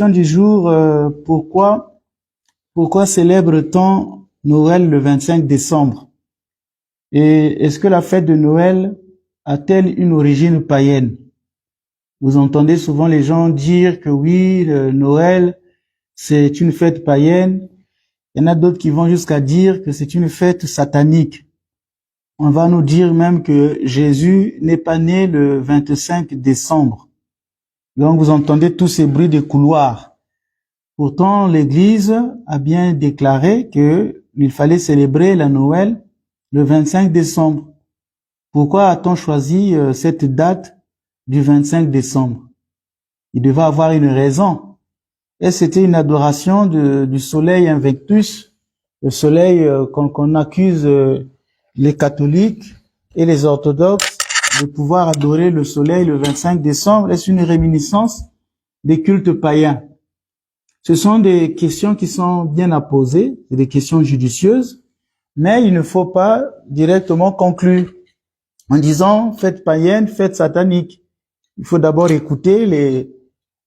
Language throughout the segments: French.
Du jour, pourquoi célèbre-t-on Noël le 25 décembre? Et est-ce que la fête de Noël a-t-elle une origine païenne? Vous entendez souvent les gens dire que oui, Noël, c'est une fête païenne. Il y en a d'autres qui vont jusqu'à dire que c'est une fête satanique. On va nous dire même que Jésus n'est pas né le 25 décembre. Donc vous entendez tous ces bruits de couloirs. Pourtant, l'Église a bien déclaré qu'il fallait célébrer la Noël le 25 décembre. Pourquoi a-t-on choisi cette date du 25 décembre? Il devait avoir une raison. Et c'était une adoration du soleil Invictus, le soleil qu'on accuse les catholiques et les orthodoxes de pouvoir adorer le soleil le 25 décembre. Est-ce une réminiscence des cultes païens? Ce sont des questions qui sont bien à poser, c'est des questions judicieuses, mais il ne faut pas directement conclure en disant fête païenne, fête satanique. Il faut d'abord écouter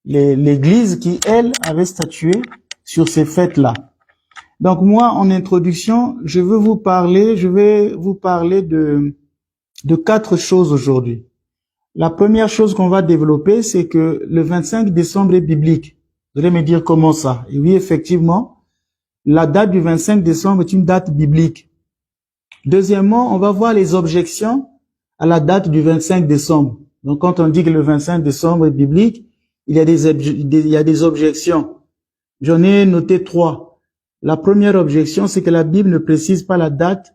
l'Église qui, elle, avait statué sur ces fêtes-là. Donc moi, en introduction, je vais vous parler de 4 choses aujourd'hui. La première chose qu'on va développer, c'est que le 25 décembre est biblique. Vous allez me dire comment ça? Et oui, effectivement, la date du 25 décembre est une date biblique. Deuxièmement, on va voir les objections à la date du 25 décembre. Donc, quand on dit que le 25 décembre est biblique, il y a des objections. J'en ai noté 3. La première objection, c'est que la Bible ne précise pas la date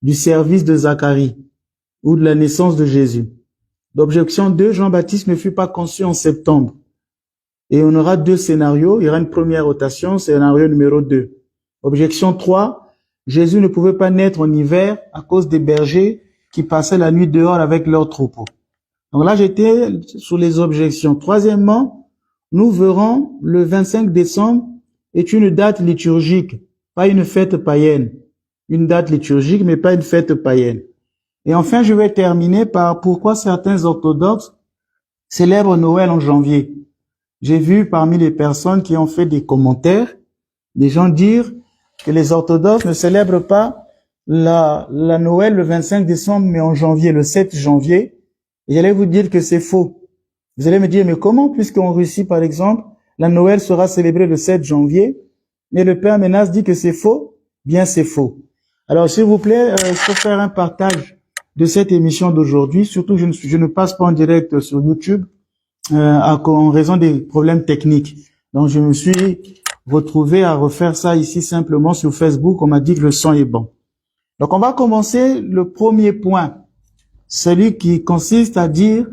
du service de Zacharie ou de la naissance de Jésus. L'objection 2, Jean-Baptiste ne fut pas conçu en septembre. Et on aura 2 scénarios. Il y aura une première rotation, scénario numéro 2. Objection 3, Jésus ne pouvait pas naître en hiver à cause des bergers qui passaient la nuit dehors avec leurs troupeaux. Donc là, j'étais sur les objections. Troisièmement, nous verrons le 25 décembre est une date liturgique, pas une fête païenne. Une date liturgique, mais pas une fête païenne. Et enfin, je vais terminer par pourquoi certains orthodoxes célèbrent Noël en janvier. J'ai vu parmi les personnes qui ont fait des commentaires, des gens dire que les orthodoxes ne célèbrent pas la Noël le 25 décembre, mais en janvier, le 7 janvier. Et j'allais vous dire que c'est faux. Vous allez me dire, mais comment, puisqu'en Russie, par exemple, la Noël sera célébrée le 7 janvier, mais le père Ménas dit que c'est faux? Bien, c'est faux. Alors, s'il vous plaît, je peux faire un partage de cette émission d'aujourd'hui. Surtout, je ne passe pas en direct sur YouTube en raison des problèmes techniques. Donc, je me suis retrouvé à refaire ça ici simplement sur Facebook. On m'a dit que le son est bon. Donc, on va commencer le premier point, celui qui consiste à dire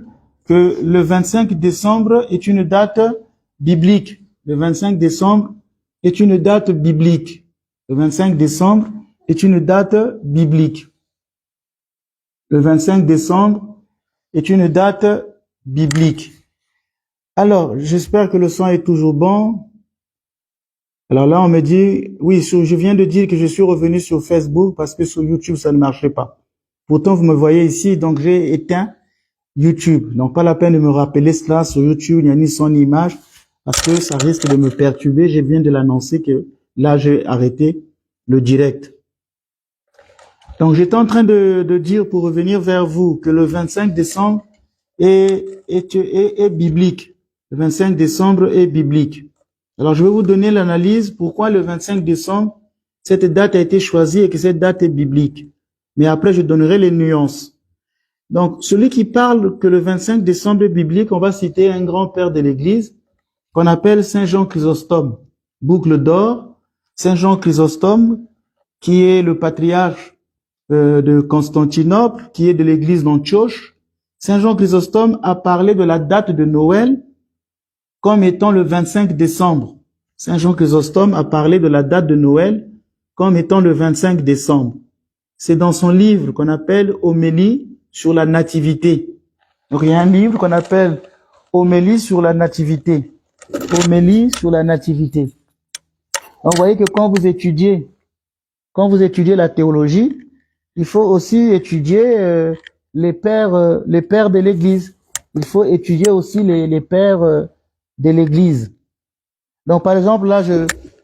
que le 25 décembre est une date biblique. Le 25 décembre est une date biblique. Le 25 décembre est une date biblique. Le 25 décembre est une date biblique. Alors, j'espère que le son est toujours bon. Alors là, on me dit, oui, je viens de dire que je suis revenu sur Facebook parce que sur YouTube, ça ne marchait pas. Pourtant, vous me voyez ici, donc j'ai éteint YouTube. Donc, pas la peine de me rappeler cela sur YouTube, il n'y a ni son ni image parce que ça risque de me perturber. Je viens de l'annoncer que là, j'ai arrêté le direct. Donc, j'étais en train de dire, pour revenir vers vous, que le 25 décembre est biblique. Le 25 décembre est biblique. Alors, je vais vous donner l'analyse pourquoi le 25 décembre, cette date a été choisie et que cette date est biblique. Mais après, je donnerai les nuances. Donc, celui qui parle que le 25 décembre est biblique, on va citer un grand-père de l'Église qu'on appelle Saint Jean Chrysostome. Boucle d'or, Saint Jean Chrysostome, qui est le patriarche de Constantinople, qui est de l'Église d'Antioche. Saint Jean Chrysostome a parlé de la date de Noël comme étant le 25 décembre. Saint Jean Chrysostome a parlé de la date de Noël comme étant le 25 décembre. C'est dans son livre qu'on appelle Homélie sur la nativité. Donc il y a un livre qu'on appelle Homélie sur la nativité. Homélie sur la nativité. Donc vous voyez que quand vous étudiez la théologie, il faut aussi étudier les pères de l'Église. Il faut étudier aussi les pères de l'Église. Donc, par exemple, là,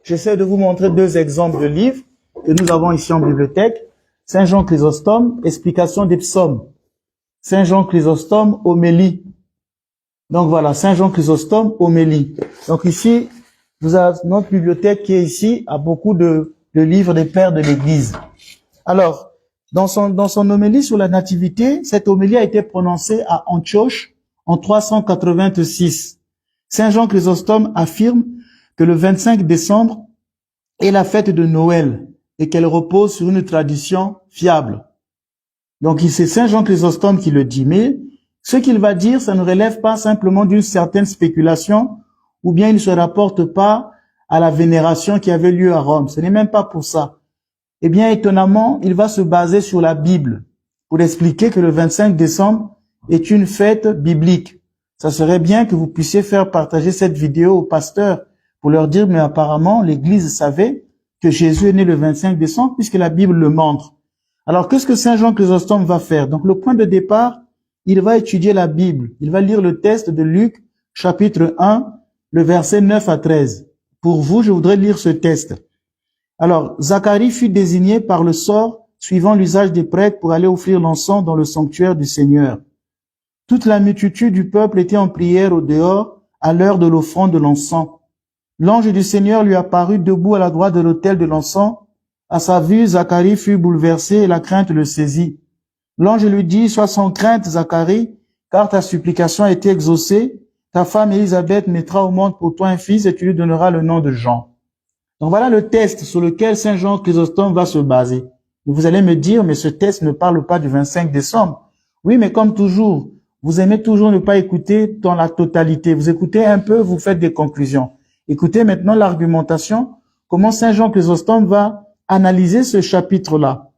j'essaie de vous montrer deux exemples de livres que nous avons ici en bibliothèque. Saint Jean Chrysostome, Explication des psaumes. Saint Jean Chrysostome, Homélie. Donc voilà, Saint Jean Chrysostome, Homélie. Donc ici, vous avez notre bibliothèque qui est ici, a beaucoup de livres des pères de l'Église. Alors, dans son homélie sur la nativité, cette homélie a été prononcée à Antioche en 386. Saint Jean Chrysostome affirme que le 25 décembre est la fête de Noël et qu'elle repose sur une tradition fiable. Donc c'est Saint Jean Chrysostome qui le dit, mais ce qu'il va dire, ça ne relève pas simplement d'une certaine spéculation ou bien il ne se rapporte pas à la vénération qui avait lieu à Rome. Ce n'est même pas pour ça. Eh bien, étonnamment, il va se baser sur la Bible pour expliquer que le 25 décembre est une fête biblique. Ça serait bien que vous puissiez faire partager cette vidéo aux pasteurs pour leur dire, mais apparemment, l'Église savait que Jésus est né le 25 décembre puisque la Bible le montre. Alors, qu'est-ce que Saint Jean Chrysostome va faire? Donc, le point de départ, il va étudier la Bible. Il va lire le texte de Luc, chapitre 1, le verset 9 à 13. Pour vous, je voudrais lire ce texte. Alors, Zacharie fut désigné par le sort, suivant l'usage des prêtres, pour aller offrir l'encens dans le sanctuaire du Seigneur. Toute la multitude du peuple était en prière au dehors, à l'heure de l'offrande de l'encens. L'ange du Seigneur lui apparut debout à la droite de l'autel de l'encens. À sa vue, Zacharie fut bouleversé et la crainte le saisit. L'ange lui dit, sois sans crainte, Zacharie, car ta supplication a été exaucée. Ta femme Élisabeth mettra au monde pour toi un fils et tu lui donneras le nom de Jean. Donc voilà le texte sur lequel Saint Jean Chrysostome va se baser. Et vous allez me dire, mais ce texte ne parle pas du 25 décembre. Oui, mais comme toujours, vous aimez toujours ne pas écouter dans la totalité. Vous écoutez un peu, vous faites des conclusions. Écoutez maintenant l'argumentation, comment Saint Jean Chrysostome va analyser ce chapitre-là.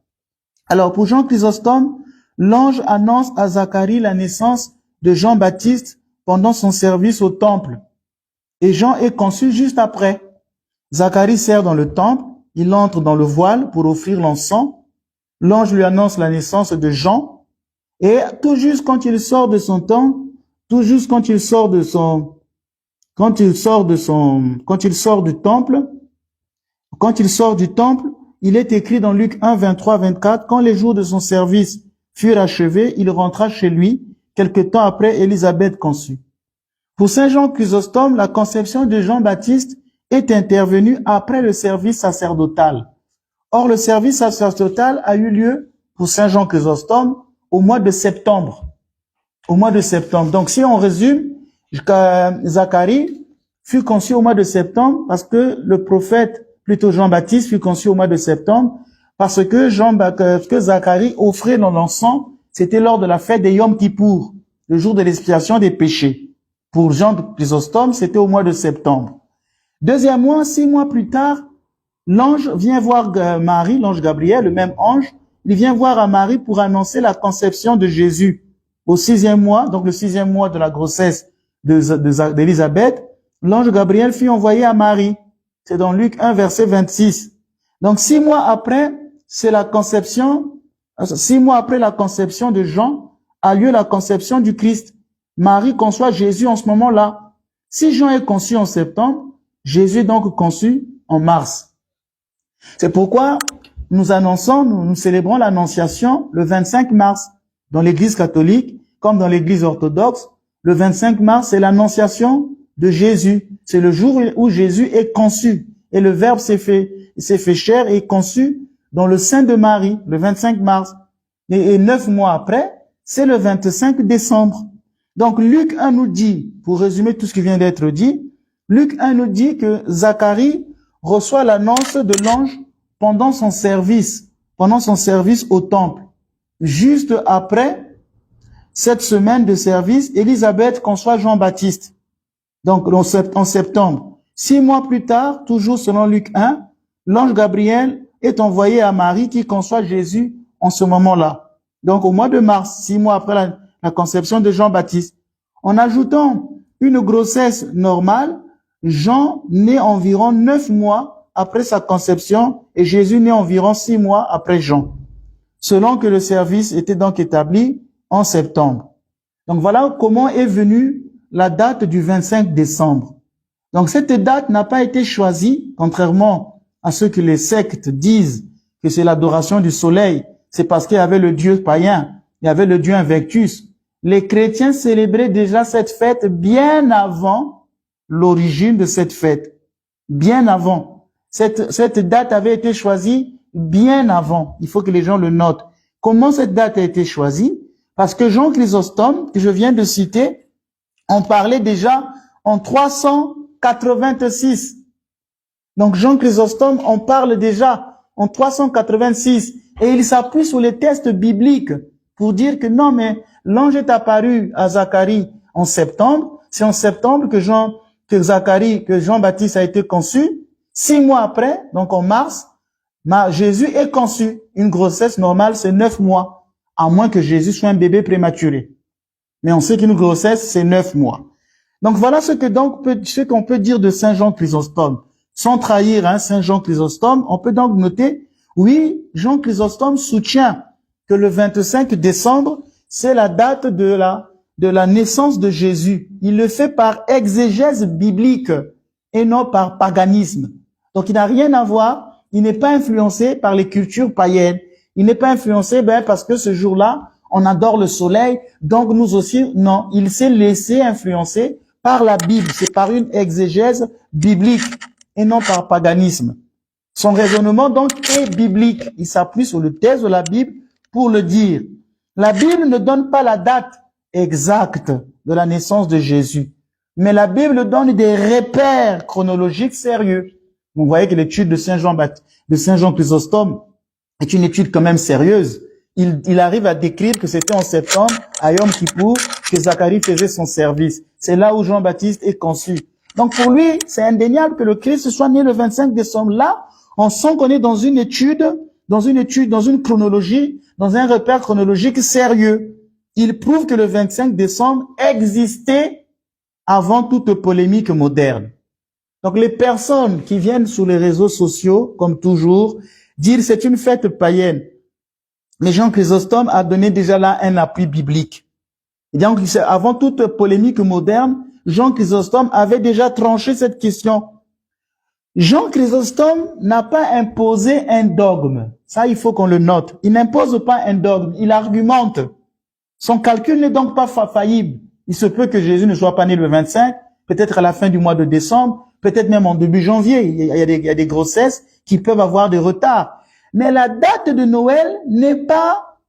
Alors pour Jean Chrysostome, l'ange annonce à Zacharie la naissance de Jean-Baptiste pendant son service au temple. Et Jean est conçu juste après. Zacharie sert dans le temple, il entre dans le voile pour offrir l'encens. L'ange lui annonce la naissance de Jean. Et tout juste quand il sort de son temple, tout juste quand il sort du temple, il est écrit dans Luc 1, 23, 24, quand les jours de son service furent achevés, il rentra chez lui, quelque temps après Élisabeth conçue. Pour Saint Jean Chrysostome, la conception de Jean-Baptiste est intervenue après le service sacerdotal. Or, le service sacerdotal a eu lieu pour Saint Jean Chrysostome au mois de septembre. Au mois de septembre. Donc, si on résume, Zacharie fut conçu au mois de septembre parce que le prophète, plutôt Jean-Baptiste, fut conçu au mois de septembre parce que Zacharie offrait dans l'encens, c'était lors de la fête des Yom Kippour, le jour de l'expiation des péchés. Pour Jean Chrysostome, c'était au mois de septembre. Deuxièmement, 6 mois plus tard, l'ange vient voir Marie, l'ange Gabriel, le même ange, il vient voir à Marie pour annoncer la conception de Jésus. Au 6e mois, donc le 6e mois de la grossesse d'Élisabeth, l'ange Gabriel fut envoyé à Marie. C'est dans Luc 1, verset 26. Donc 6 mois après, c'est la conception, 6 mois après la conception de Jean, a lieu la conception du Christ. Marie conçoit Jésus en ce moment-là. Si Jean est conçu en septembre, Jésus est donc conçu en mars. C'est pourquoi nous célébrons l'Annonciation le 25 mars. Dans l'Église catholique, comme dans l'Église orthodoxe, le 25 mars, c'est l'Annonciation de Jésus. C'est le jour où Jésus est conçu. Et le Verbe s'est fait chair et est conçu dans le sein de Marie, le 25 mars. Et 9 mois après, c'est le 25 décembre. Donc Luc 1 nous dit, pour résumer tout ce qui vient d'être dit, Luc 1 nous dit que Zacharie reçoit l'annonce de l'ange pendant son service au temple. Juste après cette semaine de service, Élisabeth conçoit Jean-Baptiste. Donc en septembre. 6 mois plus tard, toujours selon Luc 1, l'ange Gabriel est envoyé à Marie qui conçoit Jésus en ce moment-là. Donc au mois de mars, 6 mois après la conception de Jean-Baptiste. En ajoutant une grossesse normale, Jean naît environ 9 mois après sa conception et Jésus naît environ 6 mois après Jean, selon que le service était donc établi en septembre. Donc voilà comment est venue la date du 25 décembre. Donc cette date n'a pas été choisie, contrairement à ce que les sectes disent, que c'est l'adoration du soleil. C'est parce qu'il y avait le dieu païen, il y avait le dieu Invictus. Les chrétiens célébraient déjà cette fête bien avant l'origine de cette fête. Bien avant. Cette date avait été choisie bien avant. Il faut que les gens le notent. Comment cette date a été choisie? Parce que Jean Chrysostome, que je viens de citer, en parlait déjà en 386. Donc Jean Chrysostome en parle déjà en 386 et il s'appuie sur les textes bibliques pour dire que non, mais l'ange est apparu à Zacharie en septembre. C'est en septembre que Jean-Baptiste a été conçu. 6 mois après, donc en mars, Jésus est conçu. Une grossesse normale, c'est 9 mois, à moins que Jésus soit un bébé prématuré. Mais on sait qu'une grossesse, c'est 9 mois. Donc voilà ce qu'on peut dire de Saint Jean Chrysostome. Sans trahir Saint Jean Chrysostome, on peut donc noter, oui, Jean Chrysostome soutient que le 25 décembre, c'est la date de la naissance de Jésus. Il le fait par exégèse biblique et non par paganisme. Donc il n'a rien à voir, il n'est pas influencé par les cultures païennes. Il n'est pas influencé parce que ce jour-là, on adore le soleil, donc nous aussi, non, il s'est laissé influencer par la Bible. C'est par une exégèse biblique et non par paganisme. Son raisonnement donc est biblique. Il s'appuie sur le texte de la Bible pour le dire. La Bible ne donne pas la date exacte de la naissance de Jésus, mais la Bible donne des repères chronologiques sérieux. Vous voyez que l'étude de Saint Jean Chrysostome est une étude quand même sérieuse. Il arrive à décrire que c'était en septembre, à Yom Kippour, que Zacharie faisait son service. C'est là où Jean-Baptiste est conçu. Donc pour lui, c'est indéniable que le Christ soit né le 25 décembre. Là, on sent qu'on est dans une chronologie, dans un repère chronologique sérieux. Il prouve que le 25 décembre existait avant toute polémique moderne. Donc les personnes qui viennent sur les réseaux sociaux, comme toujours, dire c'est une fête païenne. Mais Jean Chrysostome a donné déjà là un appui biblique. Et donc, avant toute polémique moderne, Jean Chrysostome avait déjà tranché cette question. Jean Chrysostome n'a pas imposé un dogme. Ça, il faut qu'on le note. Il n'impose pas un dogme, il argumente. Son calcul n'est donc pas faillible. Il se peut que Jésus ne soit pas né le 25, peut-être à la fin du mois de décembre, peut-être même en début janvier. Il y a des grossesses qui peuvent avoir des retards. Mais la date de Noël n'est pas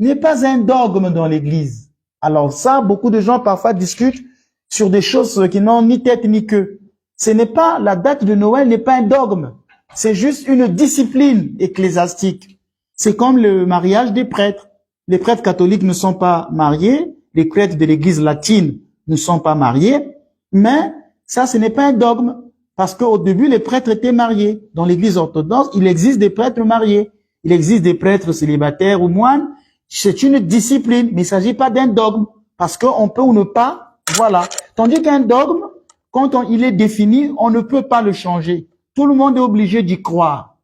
un dogme dans l'Église. Alors ça, beaucoup de gens parfois discutent sur des choses qui n'ont ni tête ni queue. La date de Noël n'est pas un dogme. C'est juste une discipline ecclésiastique. C'est comme le mariage des prêtres. Les prêtres catholiques ne sont pas mariés, les prêtres de l'Église latine ne sont pas mariés, mais ça, ce n'est pas un dogme. Parce qu'au début, les prêtres étaient mariés. Dans l'Église orthodoxe, il existe des prêtres mariés. Il existe des prêtres célibataires ou moines. C'est une discipline, mais il ne s'agit pas d'un dogme. Parce qu'on peut ou ne pas, voilà. Tandis qu'un dogme, quand il est défini, on ne peut pas le changer. Tout le monde est obligé d'y croire.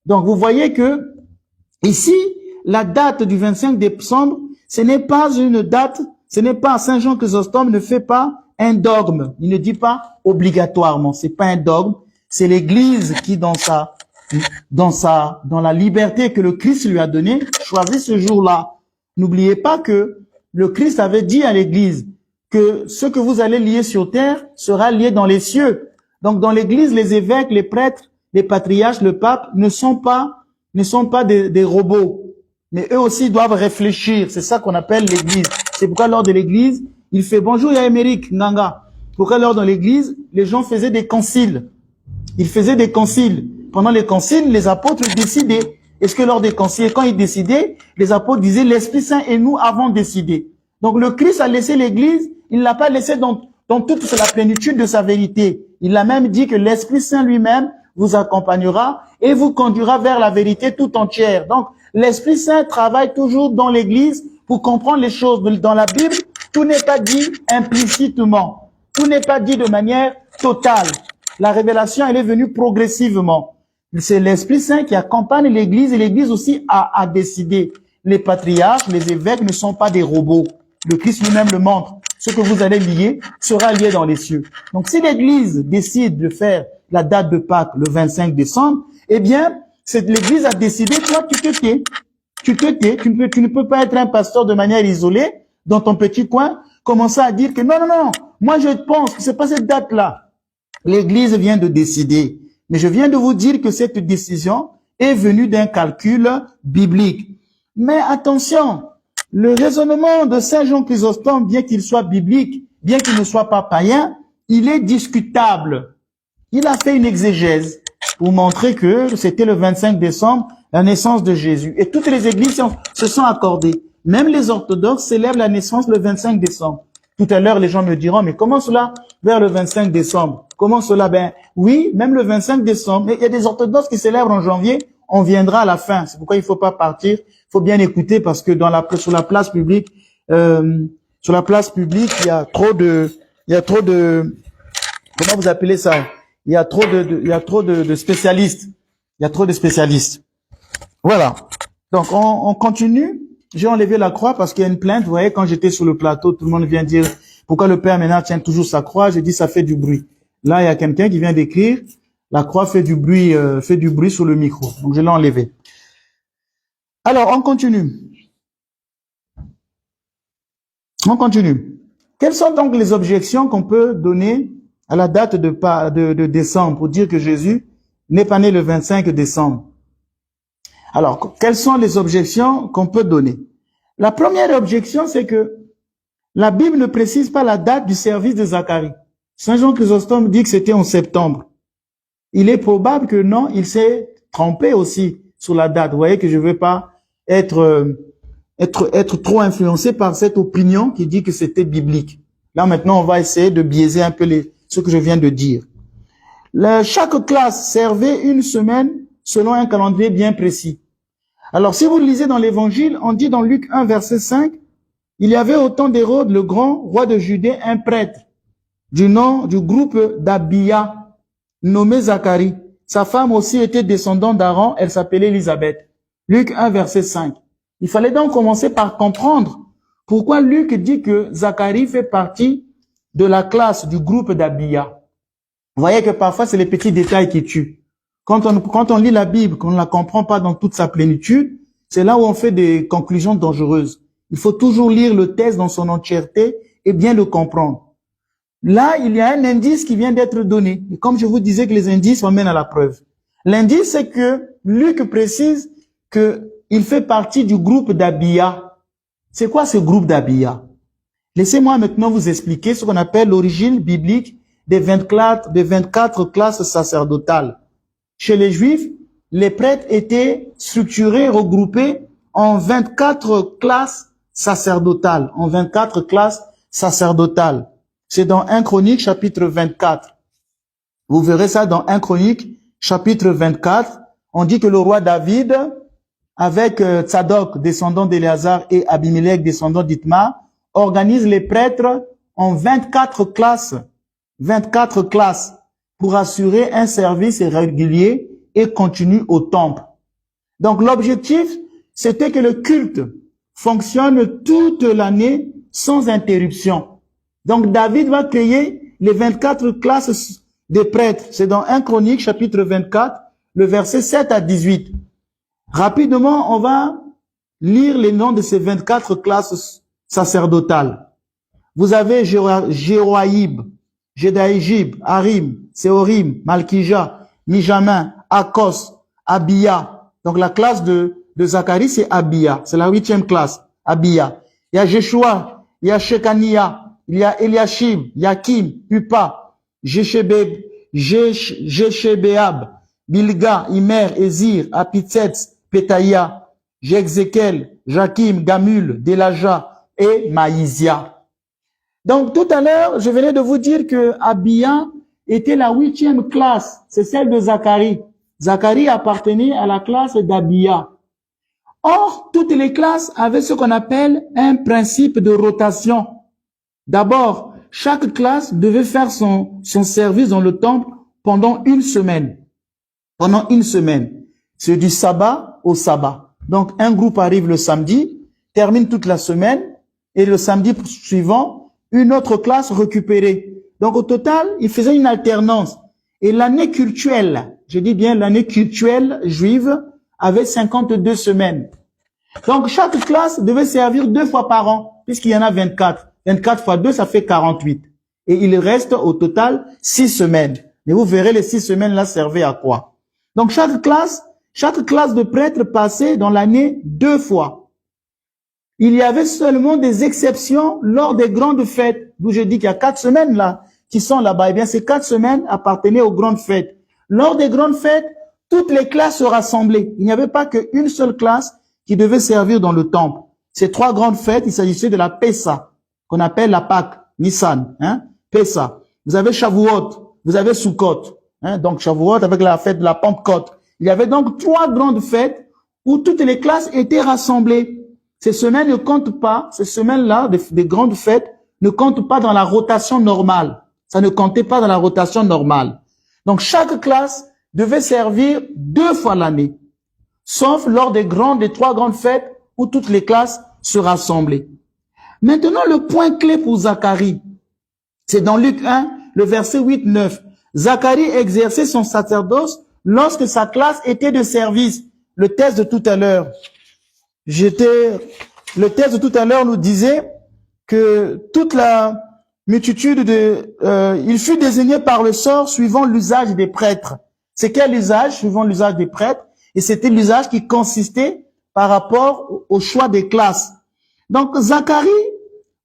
Donc, vous voyez que, ici, la date du 25 décembre, ce n'est pas une date, Saint Jean Chrysostome ne fait pas un dogme. Il ne dit pas obligatoirement. C'est pas un dogme. C'est l'Église qui, dans la liberté que le Christ lui a donnée, choisit ce jour-là. N'oubliez pas que le Christ avait dit à l'Église que ce que vous allez lier sur terre sera lié dans les cieux. Donc, dans l'Église, les évêques, les prêtres, les patriarches, le pape ne sont pas des robots. Mais eux aussi doivent réfléchir. C'est ça qu'on appelle l'Église. C'est pourquoi lors de l'Église, il fait bonjour à Émeric Nganga. Pourquoi lors dans l'Église, les gens faisaient des conciles. Ils faisaient des conciles. Pendant les conciles, les apôtres décidaient. Est-ce que lors des conciles, quand ils décidaient, les apôtres disaient l'Esprit Saint et nous avons décidé. Donc le Christ a laissé l'Église, il l'a pas laissé dans toute la plénitude de sa vérité. Il a même dit que l'Esprit Saint lui-même vous accompagnera et vous conduira vers la vérité tout entière. Donc l'Esprit Saint travaille toujours dans l'Église pour comprendre les choses. Dans la Bible, tout n'est pas dit implicitement. Tout n'est pas dit de manière totale. La révélation, elle est venue progressivement. C'est l'Esprit Saint qui accompagne l'Église et l'Église aussi a décidé. Les patriarches, les évêques ne sont pas des robots. Le Christ lui-même le montre. ce que vous allez lier sera lié dans les cieux. Donc, si l'Église décide de faire la date de Pâques le 25 décembre, eh bien, l'Église a décidé, toi, tu te tais. Tu te tais, tu ne peux pas être un pasteur de manière isolée, dans ton petit coin, commencer à dire que non, non, non, moi je pense que c'est pas cette date-là. L'Église vient de décider. Mais je viens de vous dire que cette décision est venue d'un calcul biblique. Mais attention, le raisonnement de Saint Jean Chrysostome, bien qu'il soit biblique, bien qu'il ne soit pas païen, il est discutable. Il a fait une exégèse pour montrer que c'était le 25 décembre, la naissance de Jésus. Et toutes les églises se sont accordées. Même les orthodoxes célèbrent la naissance le 25 décembre. Tout à l'heure, les gens me diront, mais comment cela vers le 25 décembre? Comment cela? Ben, oui, même le 25 décembre. Mais il y a des orthodoxes qui célèbrent en janvier. On viendra à la fin. C'est pourquoi il faut pas partir. Il faut bien écouter parce que sur la place publique, il y a trop de, comment vous appelez ça? Il y a trop de spécialistes. Il y a trop de spécialistes. Voilà. Donc, on continue. J'ai enlevé la croix parce qu'il y a une plainte. Vous voyez, quand j'étais sur le plateau, tout le monde vient dire pourquoi le Père Ménard tient toujours sa croix. J'ai dit ça fait du bruit. Là, il y a quelqu'un qui vient d'écrire la croix fait du bruit sur le micro. Donc, je l'ai enlevé. Alors, on continue. On continue. Quelles sont donc les objections qu'on peut donner à la date de décembre pour dire que Jésus n'est pas né le 25 décembre? Alors, quelles sont les objections qu'on peut donner? La première objection, c'est que la Bible ne précise pas la date du service de Zacharie. Saint Jean Chrysostome dit que c'était en septembre. Il est probable que non, il s'est trompé aussi sur la date. Vous voyez que je ne veux pas être trop influencé par cette opinion qui dit que c'était biblique. Là, maintenant, on va essayer de biaiser un peu ce que je viens de dire. Chaque classe servait une semaine selon un calendrier bien précis. Alors, si vous lisez dans l'Évangile, on dit dans Luc 1, verset 5, il y avait au temps d'Hérode, le grand roi de Judée, un prêtre du nom du groupe d'Abia, nommé Zacharie. Sa femme aussi était descendante d'Aaron, elle s'appelait Élisabeth. Luc 1, verset 5. Il fallait donc commencer par comprendre pourquoi Luc dit que Zacharie fait partie de la classe du groupe d'Abia. Vous voyez que parfois, c'est les petits détails qui tuent. Quand on lit la Bible, qu'on ne la comprend pas dans toute sa plénitude, c'est là où on fait des conclusions dangereuses. Il faut toujours lire le texte dans son entièreté et bien le comprendre. Là, il y a un indice qui vient d'être donné. Et comme je vous disais que les indices m'amènent à la preuve. L'indice, c'est que Luc précise qu'il fait partie du groupe d'Abia. C'est quoi ce groupe d'Abia? Laissez-moi maintenant vous expliquer ce qu'on appelle l'origine biblique des 24 classes sacerdotales. Chez les Juifs, les prêtres étaient structurés, regroupés en 24 classes sacerdotales. En 24 classes sacerdotales. C'est dans 1 Chronique, chapitre 24. Vous verrez ça dans 1 Chronique, chapitre 24. On dit que le roi David, avec Tsadok, descendant d'Éléazar, et Abimelech, descendant d'Ithmar, organise les prêtres en 24 classes. 24 classes pour assurer un service régulier et continu au temple. Donc l'objectif, c'était que le culte fonctionne toute l'année sans interruption. Donc David va créer les 24 classes des prêtres. C'est dans 1 Chronique, chapitre 24, le verset 7 à 18. Rapidement, on va lire les noms de ces 24 classes sacerdotales. Vous avez Jéroïb, Jedaïjib, Harim, Séorim, Malkija, Mijamin, Akos, Abia. Donc la classe de Zacharie, c'est Abia. C'est la 8e classe, Abia. Il y a Jeshua, il y a Shekania, il y a Eliashib, Yakim, Upa, Jeshebéab, Bilga, Imer, Ezir, Apitzetz, Petaïa, Jexékel, Jakim, Gamul, Delaja et Maïzia. Donc tout à l'heure, je venais de vous dire que Abia était la 8e classe, c'est celle de Zacharie. Zacharie appartenait à la classe d'Abia. Or, toutes les classes avaient ce qu'on appelle un principe de rotation. D'abord, chaque classe devait faire son service dans le temple pendant une semaine. Pendant une semaine. C'est du sabbat au sabbat. Donc, un groupe arrive le samedi, termine toute la semaine, et le samedi suivant, une autre classe récupérée. Donc au total, ils faisaient une alternance. Et l'année cultuelle, je dis bien l'année cultuelle juive, avait 52 semaines. Donc chaque classe devait servir 2 fois par an, puisqu'il y en a 24. 24 fois 2, ça fait 48. Et il reste au total 6 semaines. Mais vous verrez les 6 semaines là servaient à quoi. Donc chaque classe de prêtres passait dans l'année 2 fois. Il y avait seulement des exceptions lors des grandes fêtes, d'où je dis qu'il y a 4 semaines là, qui sont là-bas. Eh bien, ces 4 semaines appartenaient aux grandes fêtes. Lors des grandes fêtes, toutes les classes se rassemblaient. Il n'y avait pas qu'une seule classe qui devait servir dans le temple. Ces 3 grandes fêtes, il s'agissait de la Pessa, qu'on appelle la Pâque, Nissan, Pessa. Vous avez Shavuot, vous avez Sukkot, donc Shavuot avec la fête de la Pentecôte. Il y avait donc 3 grandes fêtes où toutes les classes étaient rassemblées. Ces semaines ne comptent pas, ces semaines-là, des grandes fêtes, ne comptent pas dans la rotation normale. Ça ne comptait pas dans la rotation normale. Donc chaque classe devait servir 2 fois l'année, sauf lors des 3 grandes fêtes où toutes les classes se rassemblaient. Maintenant, le point clé pour Zacharie, c'est dans Luc 1, le verset 8-9. Zacharie exerçait son sacerdoce lorsque sa classe était de service. Le texte de tout à l'heure, nous disait que toute la multitude il fut désigné par le sort suivant l'usage des prêtres. C'est quel usage? Suivant l'usage des prêtres. Et c'était l'usage qui consistait par rapport au choix des classes. Donc Zacharie,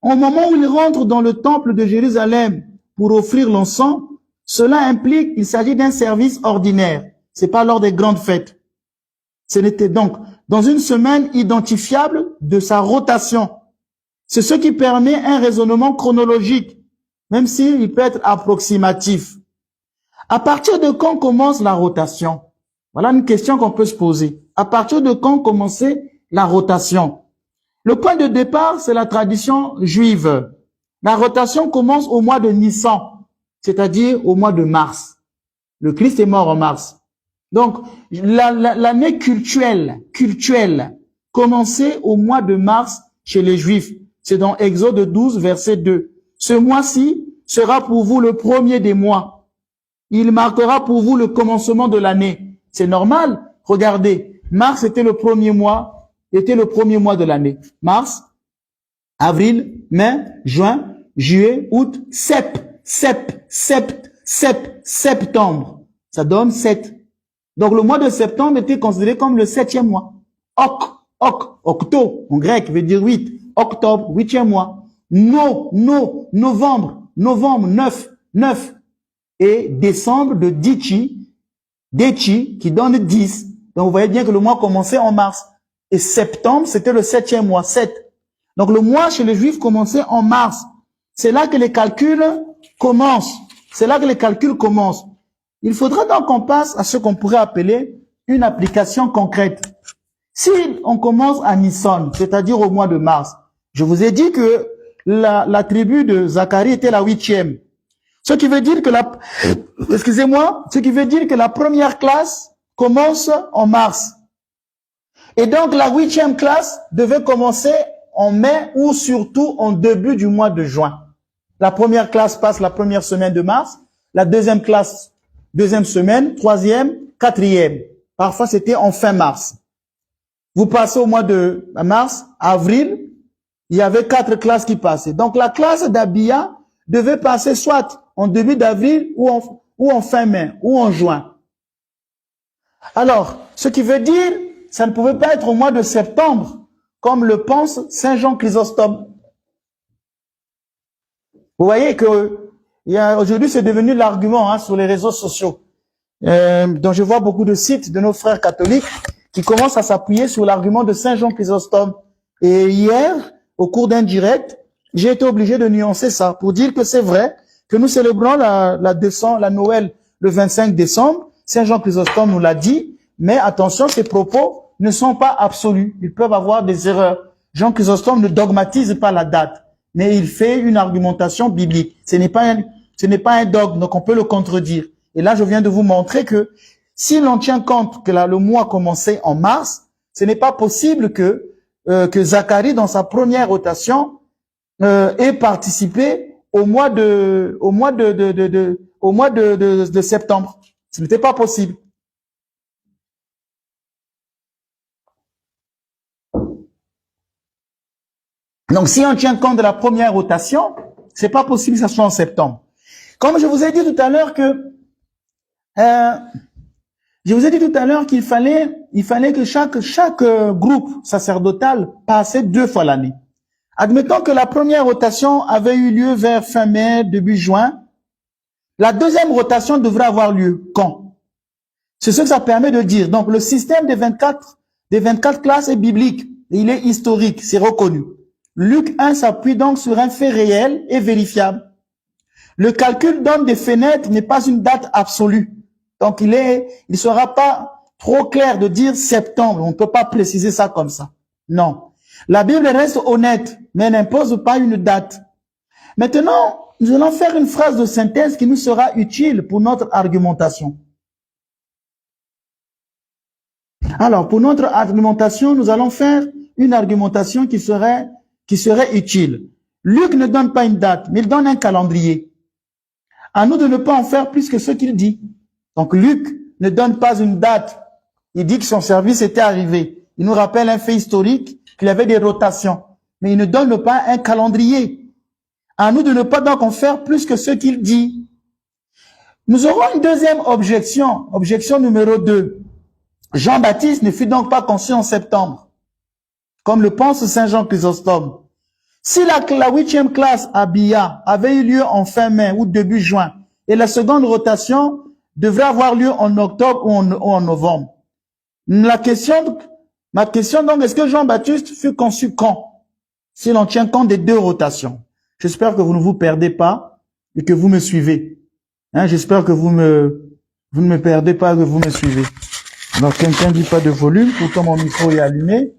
au moment où il rentre dans le temple de Jérusalem pour offrir l'encens, cela implique qu'il s'agit d'un service ordinaire. C'est pas lors des grandes fêtes. Ce n'était donc dans une semaine identifiable de sa rotation. C'est ce qui permet un raisonnement chronologique, même s'il peut être approximatif. À partir de quand commence la rotation? Voilà une question qu'on peut se poser. À partir de quand commençait la rotation? Le point de départ, c'est la tradition juive. La rotation commence au mois de Nissan, c'est-à-dire au mois de mars. Le Christ est mort en mars. Donc, l'année cultuelle commençait au mois de mars chez les Juifs. C'est dans Exode 12, verset 2. Ce mois-ci sera pour vous le premier des mois. Il marquera pour vous le commencement de l'année. C'est normal. Regardez, mars était le premier mois de l'année. Mars, avril, mai, juin, juillet, août, septembre. Ça donne 7. Donc le mois de septembre était considéré comme le 7e mois. Octo, en grec, veut dire 8. Octobre, 8e mois. Novembre, 9. Et décembre de Dechi, qui donne 10. Donc vous voyez bien que le mois commençait en mars. Et septembre, c'était le 7e mois, 7. Donc le mois chez les Juifs commençait en mars. C'est là que les calculs commencent. Il faudra donc qu'on passe à ce qu'on pourrait appeler une application concrète. Si on commence à Nissan, c'est-à-dire au mois de mars, je vous ai dit que la tribu de Zacharie était la 8e. Ce qui veut dire que la première classe commence en mars. Et donc la 8e classe devait commencer en mai ou surtout en début du mois de juin. La première classe passe la première semaine de mars, la deuxième classe, deuxième semaine, troisième, quatrième. Parfois c'était en fin mars. Vous passez au mois de mars, avril, il y avait 4 classes qui passaient. Donc la classe d'Abia devait passer soit en début d'avril ou en fin mai ou en juin. Alors, ce qui veut dire, ça ne pouvait pas être au mois de septembre, comme le pense Saint Jean Chrysostome. Vous voyez que aujourd'hui c'est devenu l'argument sur les réseaux sociaux. Donc je vois beaucoup de sites de nos frères catholiques qui commencent à s'appuyer sur l'argument de Saint Jean Chrysostome. Et hier, au cours d'un direct, j'ai été obligé de nuancer ça pour dire que c'est vrai que nous célébrons la Noël le 25 décembre. Saint Jean Chrysostome nous l'a dit, mais attention, ces propos ne sont pas absolus. Ils peuvent avoir des erreurs. Jean Chrysostome ne dogmatise pas la date, mais il fait une argumentation biblique. Ce n'est pas un dogme, donc on peut le contredire. Et là, je viens de vous montrer que si l'on tient compte que le mois commençait en mars, ce n'est pas possible que Zacharie, dans sa première rotation, ait participé au mois de septembre. Ce n'était pas possible. Donc, si on tient compte de la première rotation, c'est pas possible que ça soit en septembre. Comme je vous ai dit tout à l'heure qu'il fallait que chaque groupe sacerdotal passait 2 fois l'année. Admettons que la première rotation avait eu lieu vers fin mai, début juin. La deuxième rotation devrait avoir lieu quand? C'est ce que ça permet de dire. Donc, le système des 24 classes est biblique. Il est historique, c'est reconnu. Luc 1 s'appuie donc sur un fait réel et vérifiable. Le calcul donne des fenêtres n'est pas une date absolue. Donc, il sera pas trop clair de dire septembre. On ne peut pas préciser ça comme ça. Non. La Bible reste honnête, mais n'impose pas une date. Maintenant, nous allons faire une phrase de synthèse qui nous sera utile pour notre argumentation. Alors, pour notre argumentation, nous allons faire une argumentation qui serait utile. Luc ne donne pas une date, mais il donne un calendrier. À nous de ne pas en faire plus que ce qu'il dit. Donc, Luc ne donne pas une date. Il dit que son service était arrivé. Il nous rappelle un fait historique, qu'il y avait des rotations. Mais il ne donne pas un calendrier. À nous de ne pas donc en faire plus que ce qu'il dit. Nous aurons une deuxième objection. Objection numéro 2. Jean-Baptiste ne fut donc pas conçu en septembre, comme le pense Saint Jean Chrysostome. Si la 8e classe à Bia avait eu lieu en fin mai ou début juin, et la seconde rotation devrait avoir lieu en octobre ou en novembre. Ma question donc, est-ce que Jean-Baptiste fut conçu quand? Si l'on tient compte des 2 rotations. J'espère que vous ne vous perdez pas et que vous me suivez. J'espère que vous ne me perdez pas, que vous me suivez. Alors, quelqu'un dit pas de volume, pourtant mon micro est allumé,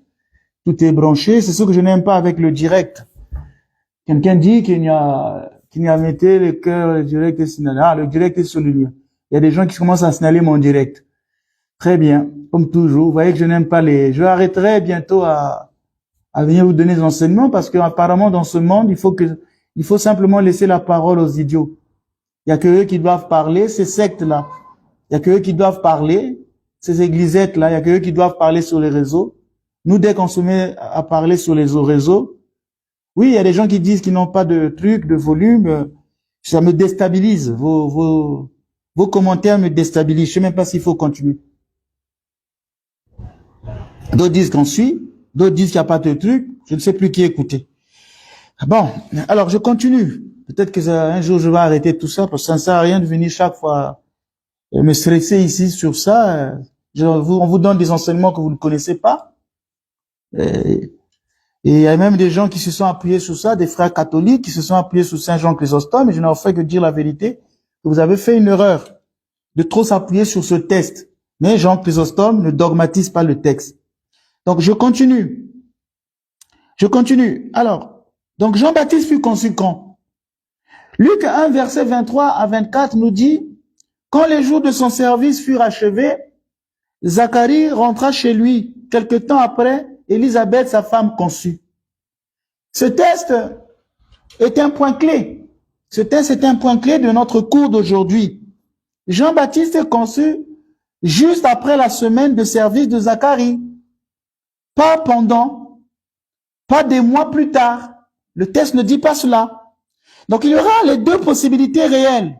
tout est branché, c'est ce que je n'aime pas avec le direct. Quelqu'un dit qu'il n'y a metté le cœur, le direct est signalé. Ah, le direct est souligné. Il y a des gens qui commencent à signaler mon direct. Très bien, comme toujours. Vous voyez que je n'aime pas je arrêterai bientôt à venir vous donner des enseignements parce qu'apparemment dans ce monde, il faut simplement laisser la parole aux idiots. Il y a que eux qui doivent parler, ces sectes-là. Il y a que eux qui doivent parler, ces églisettes-là. Il y a que eux qui doivent parler sur les réseaux. Nous, dès qu'on se met à parler sur les réseaux, oui, il y a des gens qui disent qu'ils n'ont pas de truc, de volume. Ça me déstabilise. Vos commentaires me déstabilisent. Je sais même pas s'il faut continuer. D'autres disent qu'on suit. D'autres disent qu'il n'y a pas de truc. Je ne sais plus qui écouter. Bon, alors je continue. Peut-être que un jour je vais arrêter tout ça parce que ça ne sert à rien de venir chaque fois me stresser ici sur ça. On vous donne des enseignements que vous ne connaissez pas. Et il y a même des gens qui se sont appuyés sur ça, des frères catholiques qui se sont appuyés sur Saint Jean Chrysostome, et je n'en fais que dire la vérité, que vous avez fait une erreur de trop s'appuyer sur ce texte. Mais Jean Chrysostome ne dogmatise pas le texte. Donc je continue. Alors, donc Jean-Baptiste fut conçu quand? Luc 1, verset 23 à 24 nous dit, quand les jours de son service furent achevés, Zacharie rentra chez lui. Quelque temps après, Élisabeth, sa femme, conçut. Ce texte est un point clé. Ce texte est un point clé de notre cours d'aujourd'hui. Jean-Baptiste est conçu juste après la semaine de service de Zacharie. Pas pendant, pas des mois plus tard. Le texte ne dit pas cela. Donc il y aura les 2 possibilités réelles.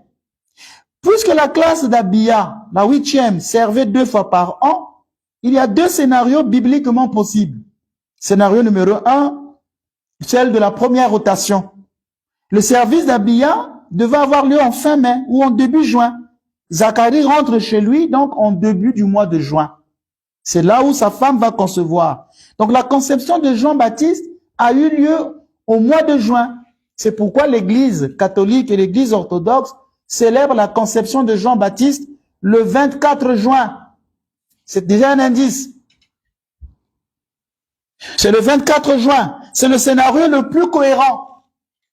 Puisque la classe d'Abia, la 8e, servait 2 fois par an, il y a 2 scénarios bibliquement possibles. Scénario numéro 1, celle de la première rotation. Le service d'Abia devait avoir lieu en fin mai ou en début juin. Zacharie rentre chez lui, donc en début du mois de juin. C'est là où sa femme va concevoir. Donc la conception de Jean-Baptiste a eu lieu au mois de juin. C'est pourquoi l'Église catholique et l'Église orthodoxe célèbrent la conception de Jean-Baptiste le 24 juin. C'est déjà un indice. C'est le 24 juin. C'est le scénario le plus cohérent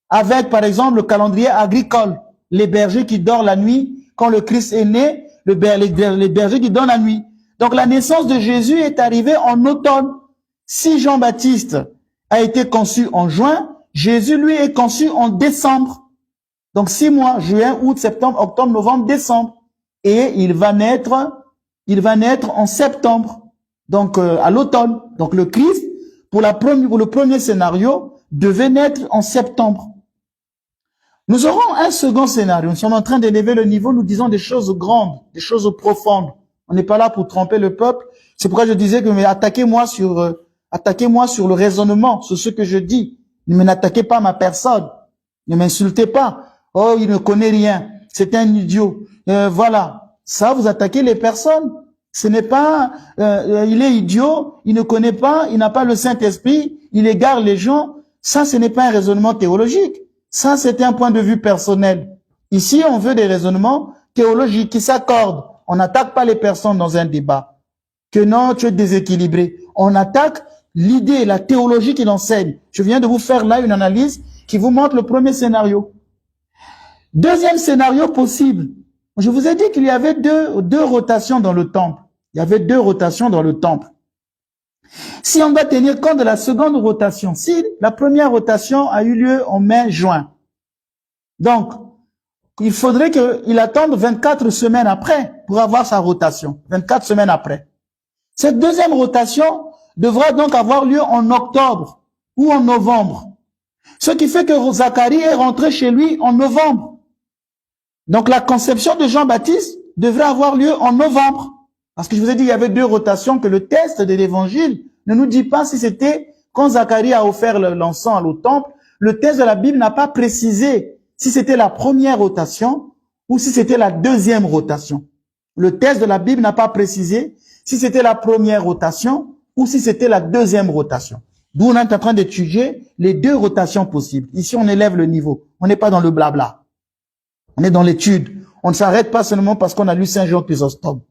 avec, par exemple, le calendrier agricole. Les bergers qui dorment la nuit. Quand le Christ est né, les bergers qui dorment la nuit. Donc la naissance de Jésus est arrivée en automne. Si Jean-Baptiste a été conçu en juin, Jésus, lui, est conçu en décembre. Donc 6 mois, juin, août, septembre, octobre, novembre, décembre. Et il va naître en septembre, donc à l'automne. Donc le Christ, pour le premier scénario, devait naître en septembre. Nous aurons un second scénario. Nous sommes en train d'élever le niveau, nous disons des choses grandes, des choses profondes. On n'est pas là pour tromper le peuple. C'est pourquoi je disais que attaquez-moi sur le raisonnement, sur ce que je dis. Ne m'attaquez pas à ma personne. Ne m'insultez pas. Oh, il ne connaît rien. C'est un idiot. Voilà. Ça, vous attaquez les personnes. Ce n'est pas, il est idiot, il ne connaît pas, il n'a pas le Saint-Esprit, il égare les gens. Ça, ce n'est pas un raisonnement théologique. Ça, c'est un point de vue personnel. Ici, on veut des raisonnements théologiques qui s'accordent. On n'attaque pas les personnes dans un débat. Que non, tu es déséquilibré. On attaque l'idée, la théologie qu'il enseigne. Je viens de vous faire là une analyse qui vous montre le premier scénario. Deuxième scénario possible. Je vous ai dit qu'il y avait deux rotations dans le temple. Il y avait 2 rotations dans le temple. Si on va tenir compte de la seconde rotation, si la première rotation a eu lieu en mai-juin, donc il faudrait qu'il attende 24 semaines après pour avoir sa rotation, 24 semaines après. Cette deuxième rotation devra donc avoir lieu en octobre ou en novembre, ce qui fait que Zacharie est rentré chez lui en novembre. Donc la conception de Jean-Baptiste devrait avoir lieu en novembre. Parce que je vous ai dit qu'il y avait 2 rotations, que le texte de l'évangile ne nous dit pas si c'était quand Zacharie a offert l'encens au temple. Le texte de la Bible n'a pas précisé si c'était la première rotation ou si c'était la deuxième rotation. Le texte de la Bible n'a pas précisé si c'était la première rotation ou si c'était la deuxième rotation. D'où on est en train d'étudier les 2 rotations possibles. Ici, on élève le niveau. On n'est pas dans le blabla. On est dans l'étude. On ne s'arrête pas seulement parce qu'on a lu Saint Jean Chrysostome.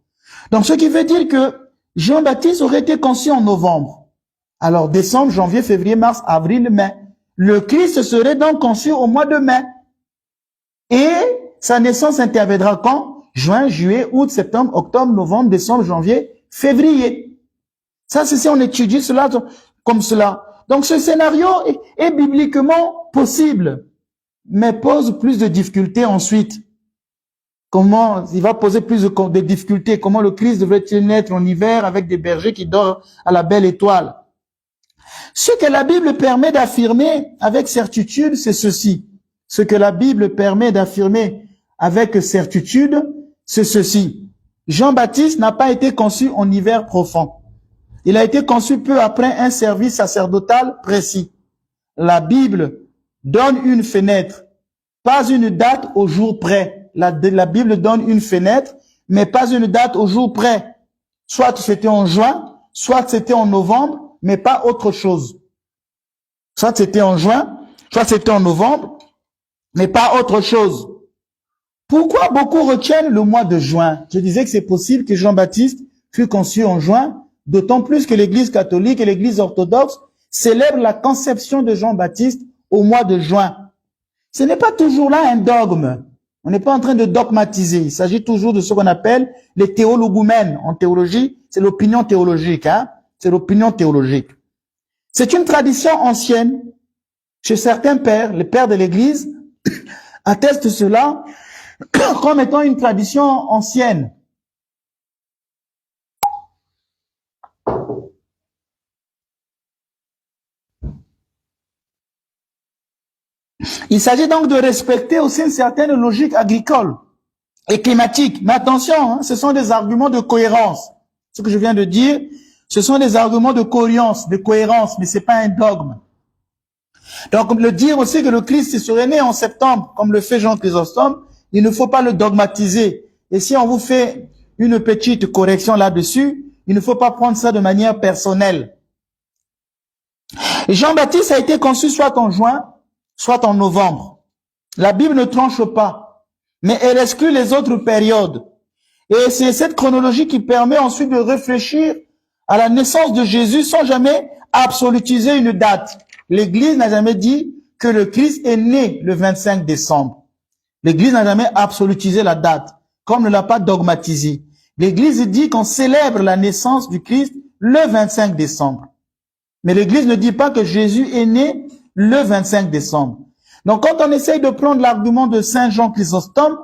Donc, ce qui veut dire que Jean-Baptiste aurait été conçu en novembre. Alors, décembre, janvier, février, mars, avril, mai. Le Christ serait donc conçu au mois de mai. Et sa naissance interviendra quand? Juin, juillet, août, septembre, octobre, novembre, décembre, janvier, février. Ça, c'est si on étudie cela comme cela. Donc, ce scénario est bibliquement possible, mais pose plus de difficultés ensuite. Comment il va poser plus de difficultés? Comment le Christ devrait-il naître en hiver avec des bergers qui dorment à la belle étoile? Ce que la Bible permet d'affirmer avec certitude, c'est ceci. Ce que la Bible permet d'affirmer avec certitude, c'est ceci. Jean-Baptiste n'a pas été conçu en hiver profond. Il a été conçu peu après un service sacerdotal précis. La Bible donne une fenêtre, pas une date au jour près. La Bible donne une fenêtre, mais pas une date au jour près. Soit c'était en juin, soit c'était en novembre, mais pas autre chose. Soit c'était en juin, soit c'était en novembre, mais pas autre chose. Pourquoi beaucoup retiennent le mois de juin? Je disais que c'est possible que Jean-Baptiste fût conçu en juin, d'autant plus que l'Église catholique et l'Église orthodoxe célèbrent la conception de Jean-Baptiste au mois de juin. Ce n'est pas toujours là un dogme. On n'est pas en train de dogmatiser. Il s'agit toujours de ce qu'on appelle les théologoumènes. En théologie, c'est l'opinion théologique. C'est l'opinion théologique. C'est une tradition ancienne. Chez certains pères, les pères de l'Église, attestent cela comme étant une tradition ancienne. Il s'agit donc de respecter aussi une certaine logique agricole et climatique. Mais attention, ce sont des arguments de cohérence. Ce que je viens de dire, ce sont des arguments de cohérence, mais c'est pas un dogme. Donc, le dire aussi que le Christ serait né en septembre, comme le fait Jean Chrysostome, il ne faut pas le dogmatiser. Et si on vous fait une petite correction là-dessus, il ne faut pas prendre ça de manière personnelle. Jean-Baptiste a été conçu soit en juin, soit en novembre. La Bible ne tranche pas, mais elle exclut les autres périodes. Et c'est cette chronologie qui permet ensuite de réfléchir à la naissance de Jésus sans jamais absolutiser une date. L'Église n'a jamais dit que le Christ est né le 25 décembre. L'Église n'a jamais absolutisé la date, comme ne l'a pas dogmatisé. L'Église dit qu'on célèbre la naissance du Christ le 25 décembre. Mais l'Église ne dit pas que Jésus est né le 25 décembre. Donc, quand on essaye de prendre l'argument de Saint Jean Chrysostome,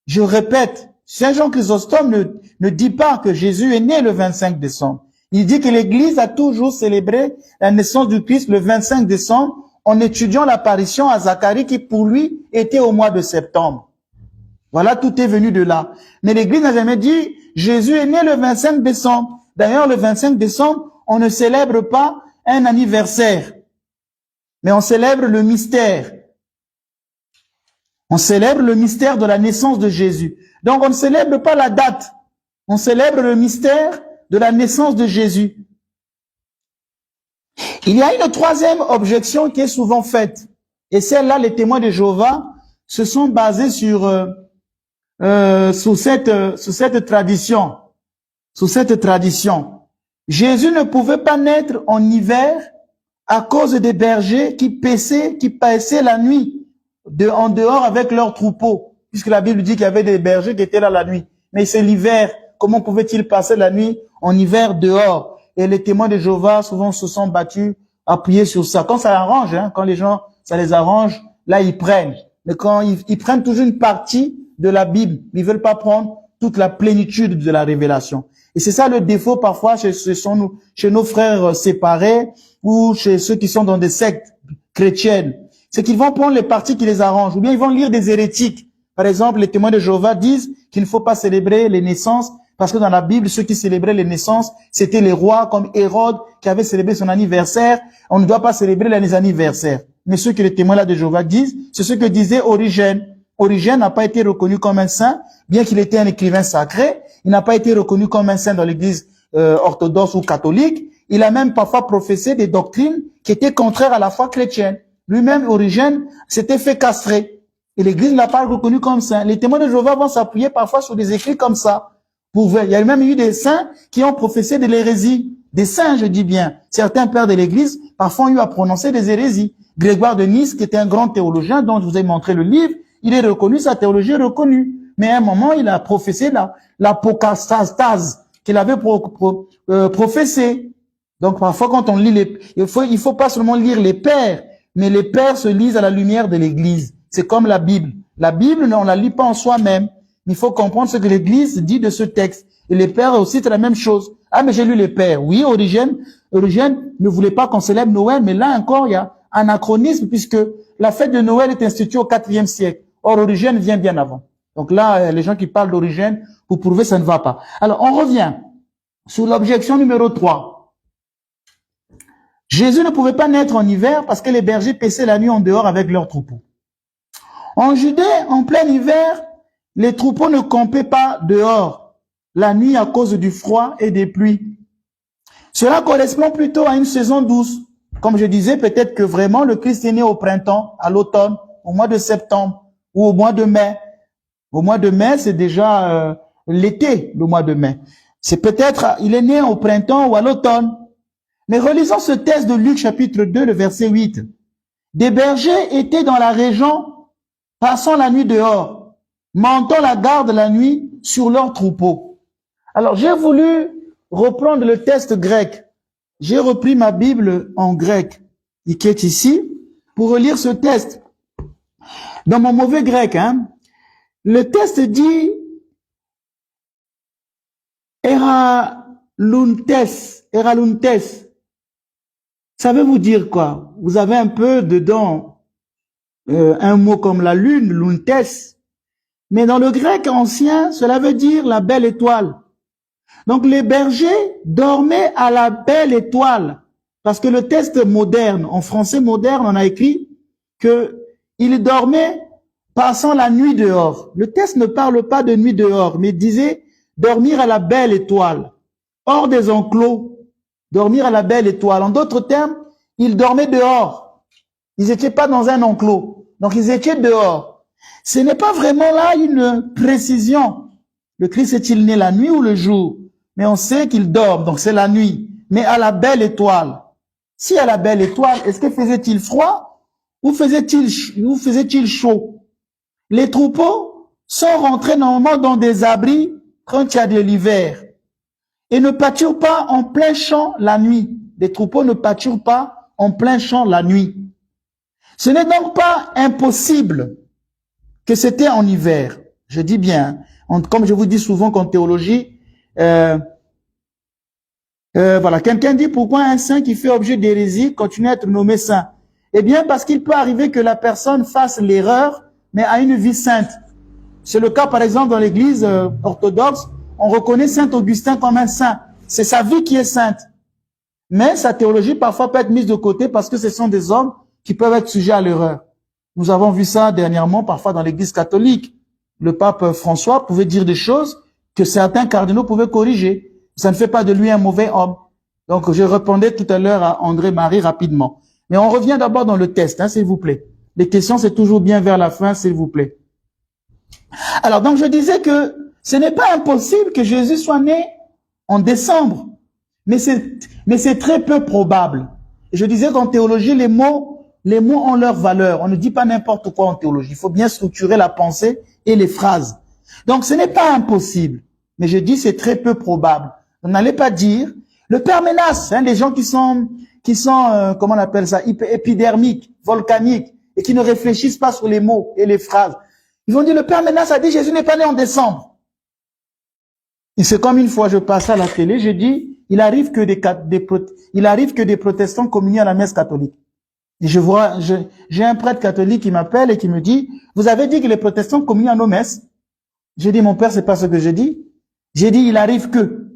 je répète, Saint Jean Chrysostome ne dit pas que Jésus est né le 25 décembre. Il dit que l'Église a toujours célébré la naissance du Christ le 25 décembre en étudiant l'apparition à Zacharie qui pour lui était au mois de septembre. Voilà, tout est venu de là. Mais l'Église n'a jamais dit Jésus est né le 25 décembre. D'ailleurs, le 25 décembre, on ne célèbre pas un anniversaire, mais on célèbre le mystère. On célèbre le mystère de la naissance de Jésus. Donc, on ne célèbre pas la date. On célèbre le mystère de la naissance de Jésus. Il y a une troisième objection qui est souvent faite. Et celle-là, les témoins de Jéhovah se sont basés sous cette tradition. Sous cette tradition. Jésus ne pouvait pas naître en hiver à cause des bergers qui passaient la nuit en dehors avec leurs troupeaux. Puisque la Bible dit qu'il y avait des bergers qui étaient là la nuit. Mais c'est l'hiver. Comment pouvaient-ils passer la nuit en hiver dehors? Et les témoins de Jéhovah souvent se sont battus, appuyés sur ça. Quand ça arrange, quand les gens, ça les arrange, là ils prennent. Mais quand ils prennent toujours une partie de la Bible, ils veulent pas prendre toute la plénitude de la révélation. Et c'est ça le défaut parfois chez nos frères séparés ou chez ceux qui sont dans des sectes chrétiennes. C'est qu'ils vont prendre les parties qui les arrangent ou bien ils vont lire des hérétiques. Par exemple, les témoins de Jéhovah disent qu'il ne faut pas célébrer les naissances parce que dans la Bible, ceux qui célébraient les naissances, c'était les rois comme Hérode qui avait célébré son anniversaire. On ne doit pas célébrer les anniversaires. Mais ce que les témoins là de Jéhovah disent, c'est ce que disait Origène. Origène n'a pas été reconnu comme un saint, bien qu'il était un écrivain sacré. Il n'a pas été reconnu comme un saint dans l'église orthodoxe ou catholique. Il a même parfois professé des doctrines qui étaient contraires à la foi chrétienne. Lui-même, Origène, s'était fait castrer. Et l'église ne l'a pas reconnu comme saint. Les témoins de Jéhovah vont s'appuyer parfois sur des écrits comme ça. Il y a même eu des saints qui ont professé de l'hérésie. Des saints, je dis bien. Certains pères de l'église, parfois, ont eu à prononcer des hérésies. Grégoire de Nice, qui était un grand théologien, dont je vous ai montré le livre, il est reconnu, sa théologie est reconnue. Mais à un moment, il a professé l'apocastase qu'il avait professé. Donc, parfois, quand on lit il faut pas seulement lire les pères, mais les pères se lisent à la lumière de l'église. C'est comme la Bible. La Bible, on la lit pas en soi-même. Il faut comprendre ce que l'église dit de ce texte. Et les pères aussi, c'est la même chose. Ah, mais j'ai lu les pères. Oui, Origène ne voulait pas qu'on célèbre Noël, mais là encore, il y a un anachronisme puisque la fête de Noël est instituée au IVe siècle. Or, Origène vient bien avant. Donc là, les gens qui parlent d'Origène, pour prouver, ça ne va pas. Alors, on revient sur l'objection numéro 3. Jésus ne pouvait pas naître en hiver parce que les bergers paissaient la nuit en dehors avec leurs troupeaux. En Judée, en plein hiver, les troupeaux ne campaient pas dehors la nuit à cause du froid et des pluies. Cela correspond plutôt à une saison douce. Comme je disais, peut-être que vraiment le Christ est né au printemps, à l'automne, au mois de septembre ou au mois de mai. Au mois de mai, c'est déjà l'été, le mois de mai. C'est peut-être, il est né au printemps ou à l'automne. Mais relisons ce texte de Luc chapitre 2, le verset 8. Des bergers étaient dans la région, passant la nuit dehors, montant la garde la nuit sur leurs troupeaux. Alors, j'ai voulu reprendre le texte grec. J'ai repris ma Bible en grec, qui est ici, pour relire ce texte. Dans mon mauvais grec, le texte dit eraluntes. Ça veut vous dire quoi? Vous avez un peu dedans un mot comme la lune, luntes. Mais dans le grec ancien, cela veut dire la belle étoile. Donc les bergers dormaient à la belle étoile. Parce que le texte moderne, en français moderne, on a écrit que ils dormaient passant la nuit dehors. Le texte ne parle pas de nuit dehors, mais disait dormir à la belle étoile, hors des enclos, dormir à la belle étoile. En d'autres termes, ils dormaient dehors. Ils n'étaient pas dans un enclos. Donc ils étaient dehors. Ce n'est pas vraiment là une précision. Le Christ est-il né la nuit ou le jour? Mais on sait qu'il dort, donc c'est la nuit. Mais à la belle étoile. Si à la belle étoile, est-ce que faisait-il froid ou faisait-il chaud? Les troupeaux sont rentrés normalement dans des abris quand il y a de l'hiver et ne pâturent pas en plein champ la nuit. Les troupeaux ne pâturent pas en plein champ la nuit. Ce n'est donc pas impossible que c'était en hiver. Je dis bien, comme je vous dis souvent qu'en théologie, voilà, quelqu'un dit pourquoi un saint qui fait objet d'hérésie continue à être nommé saint? Eh bien, parce qu'il peut arriver que la personne fasse l'erreur, mais a une vie sainte. C'est le cas, par exemple, dans l'église orthodoxe, on reconnaît saint Augustin comme un saint. C'est sa vie qui est sainte. Mais sa théologie parfois peut être mise de côté parce que ce sont des hommes qui peuvent être sujets à l'erreur. Nous avons vu ça dernièrement, parfois dans l'église catholique. Le pape François pouvait dire des choses que certains cardinaux pouvaient corriger. Ça ne fait pas de lui un mauvais homme. Donc, je répondais tout à l'heure à André-Marie rapidement. Mais on revient d'abord dans le test, s'il vous plaît. Les questions, c'est toujours bien vers la fin, s'il vous plaît. Alors, donc, je disais que ce n'est pas impossible que Jésus soit né en décembre. Mais c'est très peu probable. Et je disais qu'en théologie, les mots ont leur valeur. On ne dit pas n'importe quoi en théologie. Il faut bien structurer la pensée et les phrases. Donc, ce n'est pas impossible. Mais je dis c'est très peu probable. Vous n'allez pas dire le Père Ménas, les gens qui sont comment on appelle ça, épidermiques, volcaniques, et qui ne réfléchissent pas sur les mots et les phrases. Ils vont dire le Père Ménas a dit Jésus n'est pas né en décembre. Et c'est comme une fois je passais à la télé, je dis il arrive que des protestants communient à la messe catholique. Et j'ai un prêtre catholique qui m'appelle et qui me dit vous avez dit que les protestants communient à nos messes. J'ai dit mon père c'est pas ce que j'ai dit. J'ai dit il arrive que.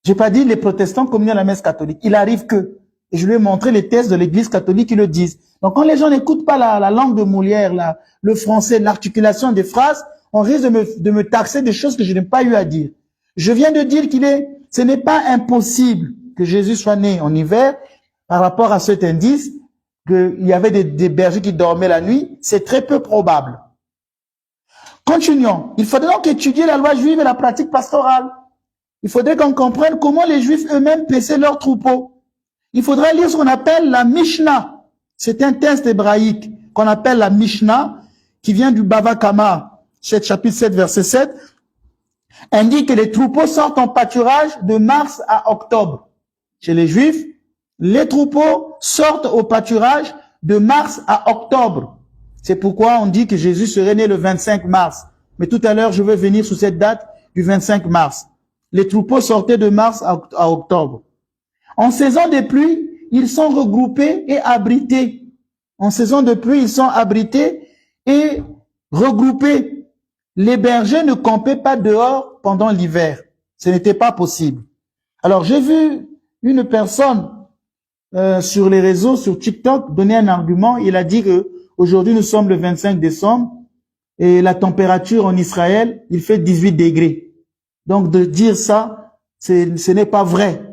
J'ai pas dit les protestants communient à la messe catholique. Il arrive que. Et je lui ai montré les thèses de l'église catholique qui le disent. Donc quand les gens n'écoutent pas la langue de Molière, le français, l'articulation des phrases, on risque de me taxer des choses que je n'ai pas eu à dire. Je viens de dire ce n'est pas impossible que Jésus soit né en hiver par rapport à cet indice qu'il y avait des bergers qui dormaient la nuit. C'est très peu probable. Continuons. Il faudrait donc étudier la loi juive et la pratique pastorale. Il faudrait qu'on comprenne comment les Juifs eux-mêmes paissaient leurs troupeaux. Il faudrait lire ce qu'on appelle la Mishnah. C'est un texte hébraïque qu'on appelle la Mishnah, qui vient du Bava Kama, chapitre 7, verset 7, indique que les troupeaux sortent en pâturage de mars à octobre. Chez les Juifs, les troupeaux sortent au pâturage de mars à octobre. C'est pourquoi on dit que Jésus serait né le 25 mars. Mais tout à l'heure, je vais venir sur cette date du 25 mars. Les troupeaux sortaient de mars à octobre. En saison de pluie, ils sont regroupés et abrités. En saison de pluie, ils sont abrités et regroupés. Les bergers ne campaient pas dehors pendant l'hiver. Ce n'était pas possible. Alors, j'ai vu une personne sur les réseaux, sur TikTok, donner un argument. Il a dit que aujourd'hui, nous sommes le 25 décembre et la température en Israël, il fait 18 degrés. Donc, de dire ça, ce n'est pas vrai.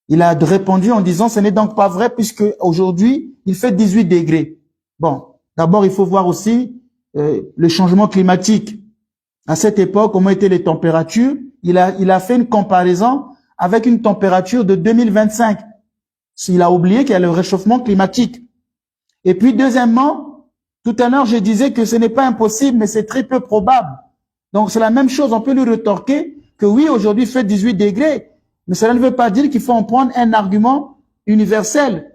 Il a répondu en disant, ce n'est donc pas vrai puisque aujourd'hui, il fait 18 degrés. Bon, d'abord, il faut voir aussi le changement climatique. À cette époque, comment étaient les températures? Il a fait une comparaison avec une température de 2025. Il a oublié qu'il y a le réchauffement climatique. Et puis, deuxièmement, tout à l'heure, je disais que ce n'est pas impossible, mais c'est très peu probable. Donc, c'est la même chose. On peut lui rétorquer que oui, aujourd'hui, il fait 18 degrés. Mais cela ne veut pas dire qu'il faut en prendre un argument universel.